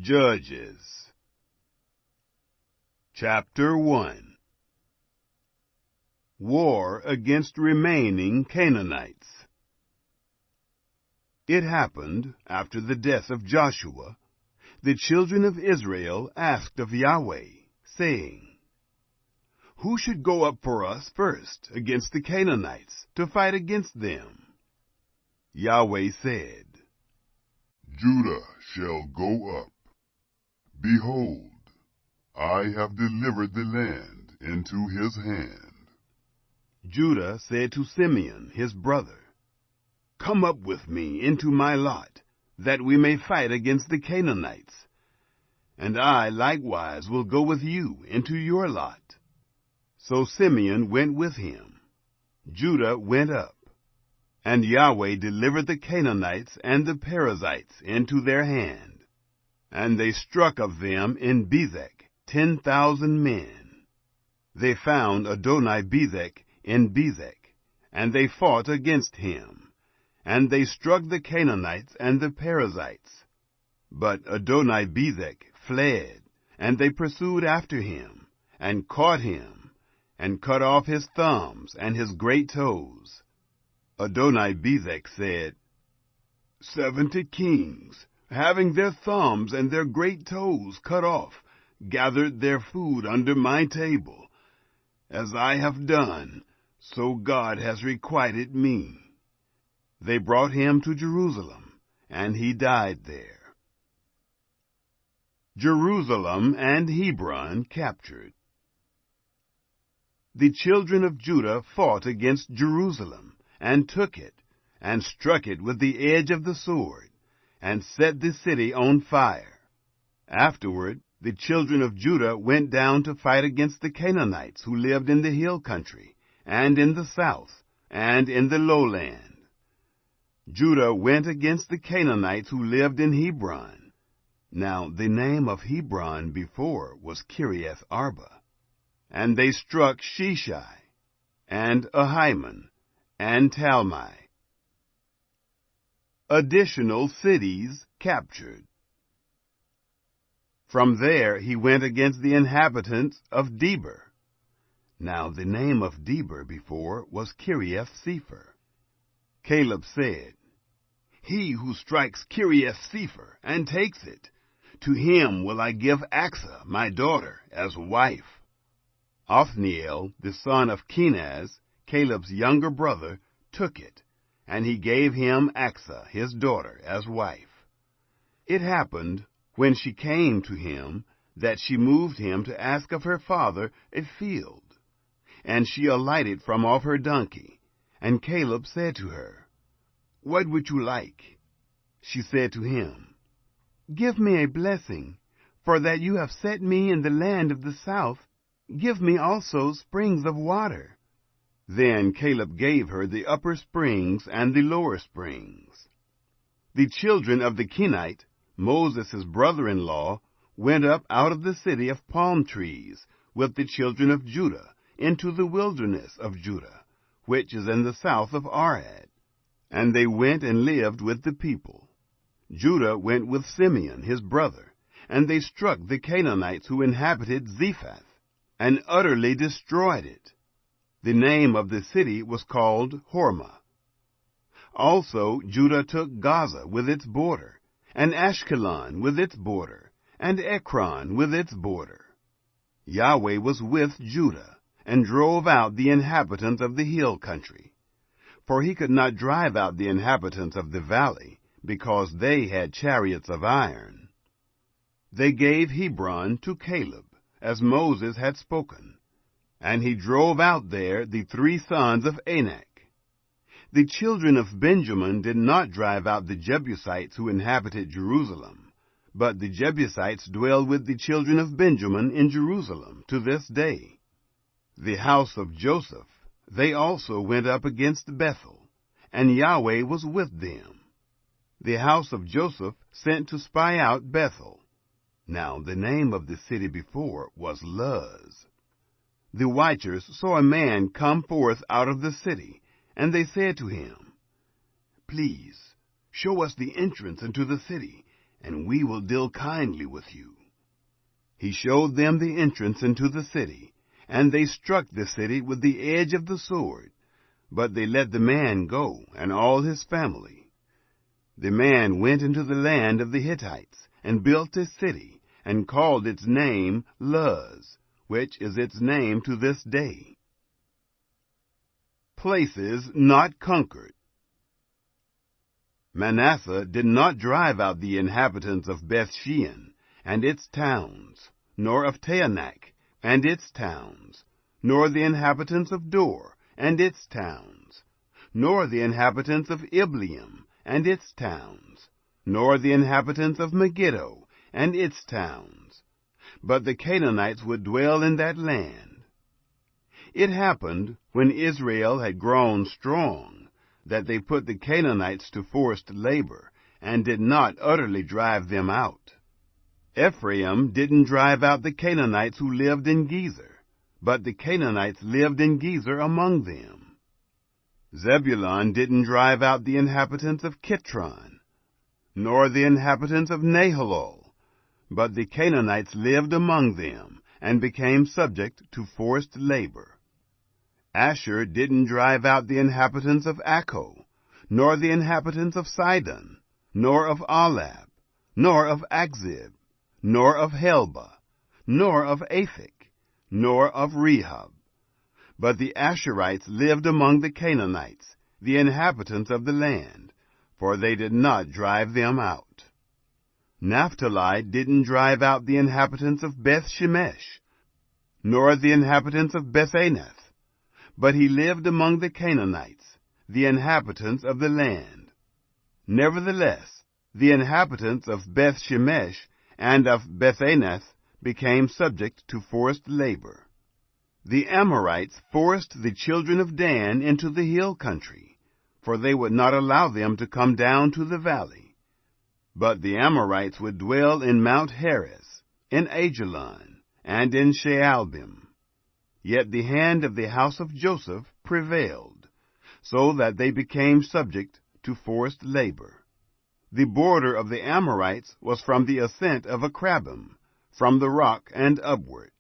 Judges. Chapter 1. War against remaining Canaanites. It happened, after the death of Joshua, the children of Israel asked of Yahweh, saying, "Who should go up for us first against the Canaanites, to fight against them?" Yahweh said, "Judah shall go up. Behold, I have delivered the land into his hand." Judah said to Simeon his brother, "Come up with me into my lot, that we may fight against the Canaanites. And I likewise will go with you into your lot." So Simeon went with him. Judah went up. And Yahweh delivered the Canaanites and the Perizzites into their hand. And they struck of them in Bezek 10,000 men. They found Adoni-Bezek in Bezek, and they fought against him. And they struck the Canaanites and the Perizzites. But Adoni-Bezek fled, and they pursued after him, and caught him, and cut off his thumbs and his great toes. Adoni-Bezek said, 70 kings, having their thumbs and their great toes cut off, gathered their food under my table. As I have done, so God has requited me. They brought him to Jerusalem, and he died there. Jerusalem and Hebron captured. The children of Judah fought against Jerusalem, and took it, and struck it with the edge of the sword, and set the city on fire. Afterward, the children of Judah went down to fight against the Canaanites who lived in the hill country, and in the south, and in the lowland. Judah went against the Canaanites who lived in Hebron. Now the name of Hebron before was Kiriath Arba. And they struck Sheshai, and Ahiman, and Talmai. Additional cities captured. From there he went against the inhabitants of Debir. Now the name of Debir before was Kiriath-Sepher. Caleb said, "He who strikes Kiriath-Sepher and takes it, to him will I give Achsah my daughter as wife." Othniel, the son of Kenaz, Caleb's younger brother, took it, and he gave him Achsah his daughter as wife. It happened, when she came to him, that she moved him to ask of her father a field. And she alighted from off her donkey, and Caleb said to her, "What would you like?" She said to him, "Give me a blessing, for that you have set me in the land of the south. Give me also springs of water." Then Caleb gave her the upper springs and the lower springs. The children of the Kenite, Moses' brother-in-law, went up out of the city of palm trees with the children of Judah into the wilderness of Judah, which is in the south of Arad. And they went and lived with the people. Judah went with Simeon his brother, and they struck the Canaanites who inhabited Zephath, and utterly destroyed it. The name of the city was called Hormah. Also Judah took Gaza with its border, and Ashkelon with its border, and Ekron with its border. Yahweh was with Judah, and drove out the inhabitants of the hill country. For he could not drive out the inhabitants of the valley, because they had chariots of iron. They gave Hebron to Caleb, as Moses had spoken, and he drove out there the 3 sons of Anak. The children of Benjamin did not drive out the Jebusites who inhabited Jerusalem, but the Jebusites dwell with the children of Benjamin in Jerusalem to this day. The house of Joseph, they also went up against Bethel, and Yahweh was with them. The house of Joseph sent to spy out Bethel. Now the name of the city before was Luz. The watchers saw a man come forth out of the city, and they said to him, "Please, show us the entrance into the city, and we will deal kindly with you. He showed them the entrance into the city, and they struck the city with the edge of the sword, but they let the man go, and all his family. The man went into the land of the Hittites, and built a city, and called its name Luz, which is its name to this day. Places not conquered. Manasseh did not drive out the inhabitants of Bethshean and its towns, nor of Taanach and its towns, nor the inhabitants of Dor and its towns, nor the inhabitants of Ibleam and its towns, nor the inhabitants of Megiddo and its towns. But the Canaanites would dwell in that land. It happened, when Israel had grown strong, that they put the Canaanites to forced labor, and did not utterly drive them out. Ephraim didn't drive out the Canaanites who lived in Gezer, but the Canaanites lived in Gezer among them. Zebulun didn't drive out the inhabitants of Kitron, nor the inhabitants of Nahalol, but the Canaanites lived among them, and became subject to forced labor. Asher didn't drive out the inhabitants of Akko, nor the inhabitants of Sidon, nor of Alab, nor of Akzib, nor of Helba, nor of Aphek, nor of Rehob. But the Asherites lived among the Canaanites, the inhabitants of the land, for they did not drive them out. Naphtali didn't drive out the inhabitants of Beth-Shemesh, nor the inhabitants of Bethanath, but he lived among the Canaanites, the inhabitants of the land. Nevertheless, the inhabitants of Beth-Shemesh and of Bethanath became subject to forced labor. The Amorites forced the children of Dan into the hill country, for they would not allow them to come down to the valley. But the Amorites would dwell in Mount Heres, in Ajalon, and in Shaalbim. Yet the hand of the house of Joseph prevailed, so that they became subject to forced labor. The border of the Amorites was from the ascent of Akrabim, from the rock and upward.